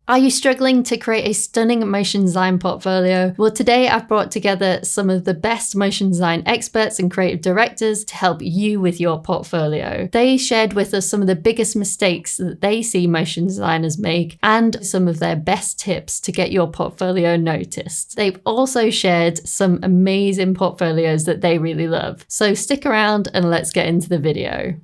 Are you struggling to create a stunning motion design portfolio? Well, today I've brought together some of the best motion design experts and creative directors to help you with your portfolio. They shared with us some of the biggest mistakes that they see motion designers make and some of their best tips to get your portfolio noticed. They've also shared some amazing portfolios that they really love. So stick around and let's get into the video.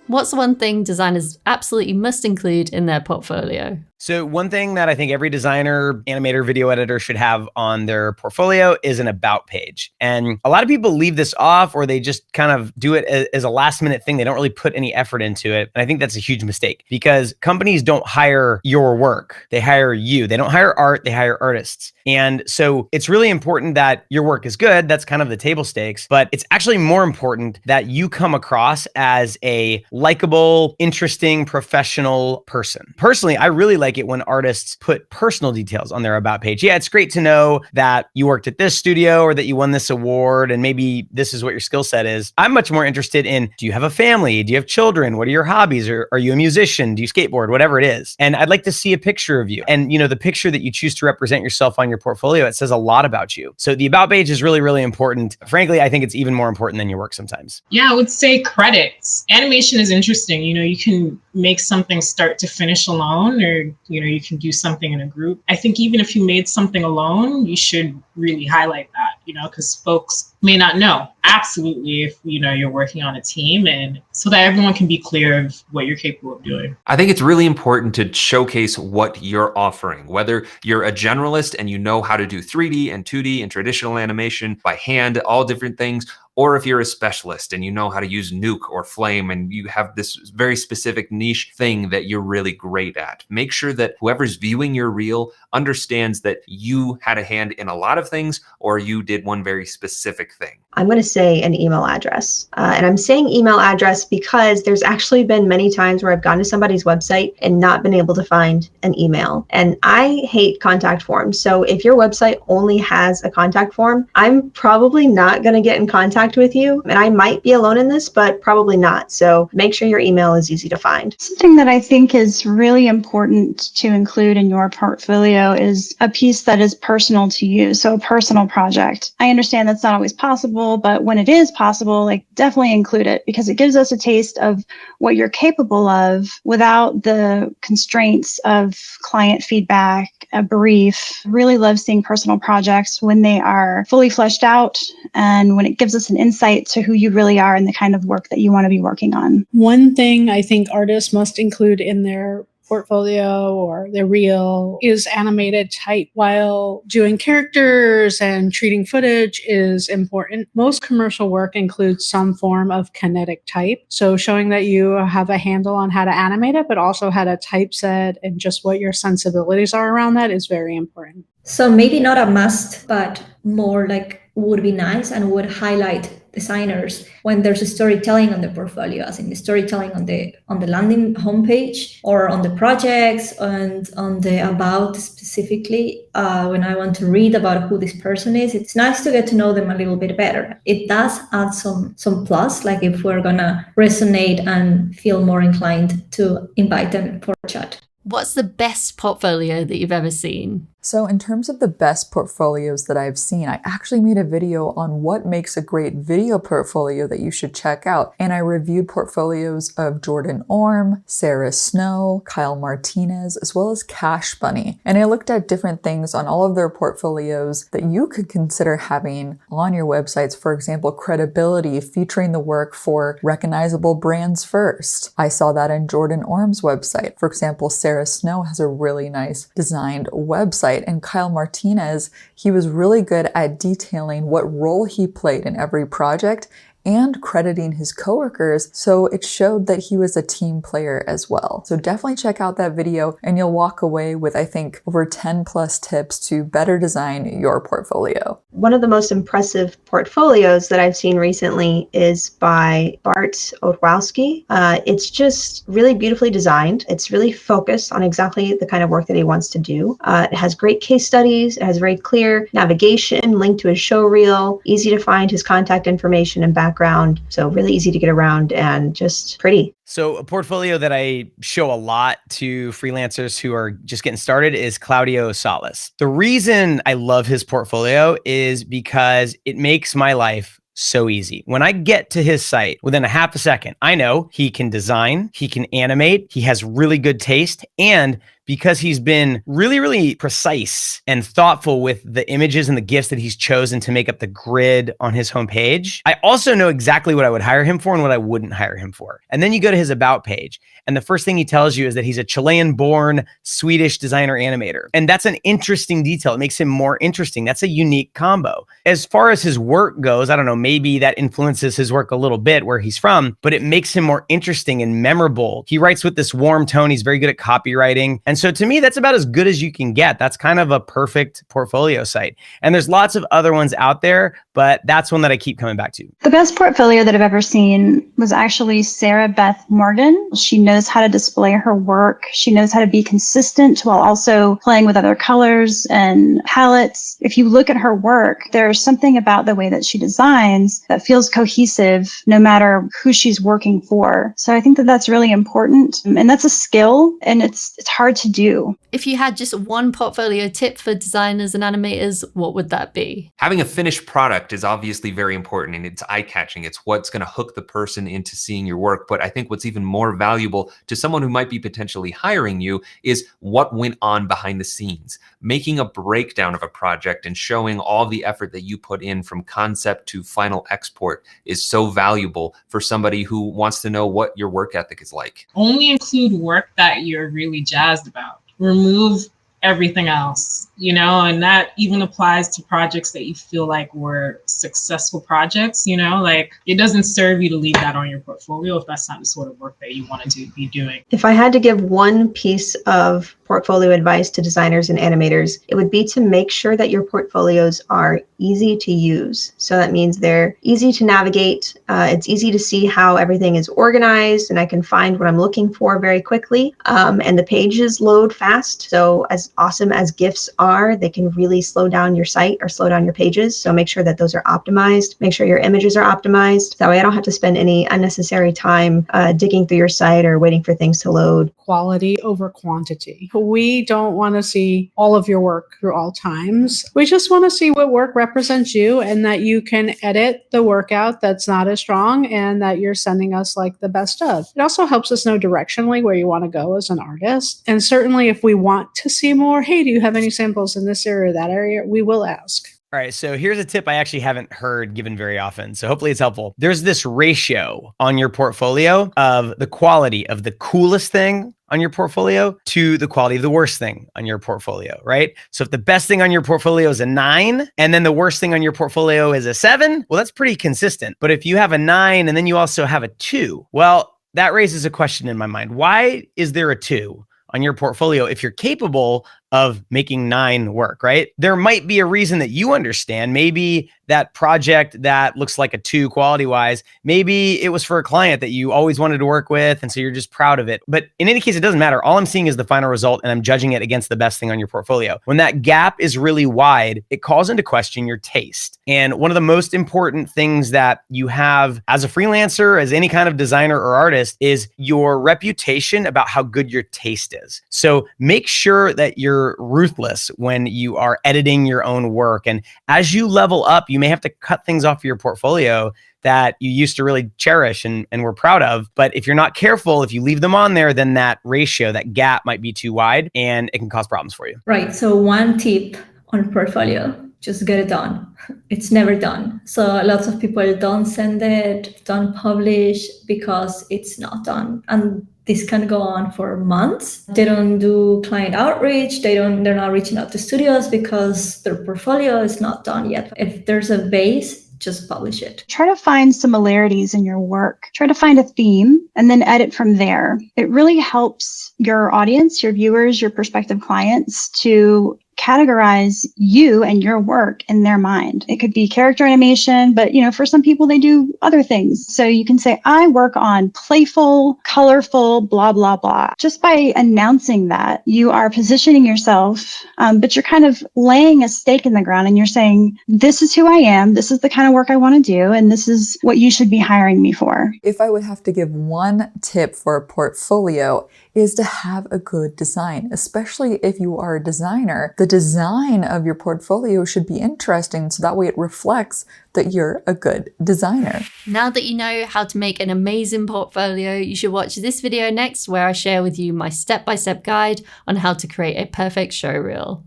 What's the one thing designers absolutely must include in their portfolio? So one thing that I think every designer, animator, video editor should have on their portfolio is an about page. And a lot of people leave this off, or they just kind of do it as a last minute thing. They don't really put any effort into it. And I think that's a huge mistake because companies don't hire your work. They hire you. They don't hire art. They hire artists. And so it's really important that your work is good. That's kind of the table stakes. But it's actually more important that you come across as a likable, interesting, professional person. Personally, I really like it when artists put personal details on their about page. Yeah, it's great to know that you worked at this studio or that you won this award and maybe this is what your skill set is. I'm much more interested in, do you have a family? Do you have children? What are your hobbies? Or are you a musician? Do you skateboard? Whatever it is. And I'd like to see a picture of you. And the picture that you choose to represent yourself on your portfolio, it says a lot about you. So the about page is really, really important. Frankly, I think it's even more important than your work sometimes. Yeah, I would say credits. Animation is interesting. You can make something start to finish alone, or you can do something in a group. I think even if you made something alone, you should really highlight that, because folks may not know. Absolutely, if you're working on a team, and so that everyone can be clear of what you're capable of doing. I think it's really important to showcase what you're offering, whether you're a generalist and you know how to do 3D and 2D and traditional animation by hand, all different things, or if you're a specialist and you know how to use Nuke or Flame and you have this very specific niche thing that you're really great at. Make sure that whoever's viewing your reel understands that you had a hand in a lot of things or you did one very specific thing. I'm going to say an email address. And I'm saying email address because there's actually been many times where I've gone to somebody's website and not been able to find an email. And I hate contact forms. So if your website only has a contact form, I'm probably not going to get in contact with you. And I might be alone in this, but probably not. So make sure your email is easy to find. Something that I think is really important to include in your portfolio is a piece that is personal to you. So a personal project. I understand that's not always possible, but when it is possible, definitely include it because it gives us a taste of what you're capable of without the constraints of client feedback, a brief. Really love seeing personal projects when they are fully fleshed out and when it gives us an insight to who you really are and the kind of work that you want to be working on. One thing I think artists must include in their portfolio or their reel is animated type. While doing characters and treating footage is important, most commercial work includes some form of kinetic type. So showing that you have a handle on how to animate it, but also how to typeset and just what your sensibilities are around that is very important. So maybe not a must, but more would be nice and would highlight designers when there's a storytelling on the portfolio, as in the storytelling on the landing homepage or on the projects and on the about specifically. When I want to read about who this person is, it's nice to get to know them a little bit better. It does add some plus, if we're gonna resonate and feel more inclined to invite them for a chat. What's the best portfolio that you've ever seen? So in terms of the best portfolios that I've seen, I actually made a video on what makes a great video portfolio that you should check out. And I reviewed portfolios of Jordan Orm, Sarah Snow, Kyle Martinez, as well as Cash Bunny. And I looked at different things on all of their portfolios that you could consider having on your websites. For example, credibility, featuring the work for recognizable brands first. I saw that in Jordan Orm's website. For example, Sarah Snow has a really nice designed website. And Kyle Martinez, he was really good at detailing what role he played in every project and crediting his coworkers, so it showed that he was a team player as well. So definitely check out that video and you'll walk away with, I think, over 10 plus tips to better design your portfolio. One of the most impressive portfolios that I've seen recently is by Otlowski. It's just really beautifully designed. It's really focused on exactly the kind of work that he wants to do. It has great case studies. It has very clear navigation, link to his show reel, easy to find his contact information and background background. So really easy to get around and just pretty. So a portfolio that I show a lot to freelancers who are just getting started is Claudio Salas. The reason I love his portfolio is because it makes my life so easy. When I get to his site within a half a second, I know he can design, he can animate, he has really good taste, and because he's been really, really precise and thoughtful with the images and the GIFs that he's chosen to make up the grid on his homepage, I also know exactly what I would hire him for and what I wouldn't hire him for. And then you go to his about page, and the first thing he tells you is that he's a Chilean-born Swedish designer animator. And that's an interesting detail. It makes him more interesting. That's a unique combo. As far as his work goes, I don't know, maybe that influences his work a little bit where he's from, but it makes him more interesting and memorable. He writes with this warm tone. He's very good at copywriting. And so to me, that's about as good as you can get. That's kind of a perfect portfolio site. And there's lots of other ones out there, but that's one that I keep coming back to. The best portfolio that I've ever seen was actually Sarah Beth Morgan. She knows how to display her work. She knows how to be consistent while also playing with other colors and palettes. If you look at her work, there's something about the way that she designs that feels cohesive no matter who she's working for. So I think that that's really important. And that's a skill, and it's hard to do. If you had just one portfolio tip for designers and animators, what would that be? Having a finished product is obviously very important, and it's eye-catching. It's what's going to hook the person into seeing your work. But I think what's even more valuable to someone who might be potentially hiring you is what went on behind the scenes. Making a breakdown of a project and showing all the effort that you put in from concept to final export is so valuable for somebody who wants to know what your work ethic is like. Only include work that you're really jazzed about. Remove everything else, and that even applies to projects that you feel like were successful projects, like it doesn't serve you to leave that on your portfolio if that's not the sort of work that you want to be doing. If I had to give one piece of portfolio advice to designers and animators, it would be to make sure that your portfolios are easy to use. So that means they're easy to navigate. It's easy to see how everything is organized, and I can find what I'm looking for very quickly. And the pages load fast. So as awesome as GIFs are, they can really slow down your site or slow down your pages. So make sure that those are optimized. Make sure your images are optimized. That way I don't have to spend any unnecessary time digging through your site or waiting for things to load. Quality over quantity. We don't want to see all of your work through all times. We just want to see what work represents you and that you can edit the work out that's not as strong and that you're sending us like the best of. It also helps us know directionally where you want to go as an artist. And certainly if we want to see more, hey, do you have any samples in this area or that area? We will ask. All right, so here's a tip I actually haven't heard given very often, so hopefully it's helpful. There's this ratio on your portfolio of the quality of the coolest thing on your portfolio to the quality of the worst thing on your portfolio, right? So if the best thing on your portfolio is a 9 and then the worst thing on your portfolio is a 7, well, that's pretty consistent. But if you have a 9 and then you also have a 2, well, that raises a question in my mind. Why is there a 2 on your portfolio if you're capable of making 9 work, right? There might be a reason that you understand. Maybe that project that looks like a 2 quality-wise, maybe it was for a client that you always wanted to work with, and so you're just proud of it. But in any case, it doesn't matter. All I'm seeing is the final result, and I'm judging it against the best thing on your portfolio. When that gap is really wide, it calls into question your taste. And one of the most important things that you have as a freelancer, as any kind of designer or artist, is your reputation about how good your taste is. So make sure that you're ruthless when you are editing your own work. And as you level up, you may have to cut things off your portfolio that you used to really cherish and were proud of. But if you're not careful, if you leave them on there, then that ratio, that gap might be too wide and it can cause problems for you. Right. So one tip on portfolio, just get it done. It's never done. So lots of people don't send it, don't publish because it's not done. And this can go on for months. They don't do client outreach. They're not reaching out to studios because their portfolio is not done yet. If there's a base, just publish it. Try to find similarities in your work. Try to find a theme and then edit from there. It really helps your audience, your viewers, your prospective clients to categorize you and your work in their mind. It could be character animation, but for some people they do other things. So you can say, I work on playful, colorful, blah, blah, blah. Just by announcing that, you are positioning yourself, but you're kind of laying a stake in the ground and you're saying, this is who I am, this is the kind of work I want to do, and this is what you should be hiring me for. If I would have to give one tip for a portfolio, is to have a good design, especially if you are a designer. The design of your portfolio should be interesting so that way it reflects that you're a good designer. Now that you know how to make an amazing portfolio, you should watch this video next where I share with you my step-by-step guide on how to create a perfect show reel.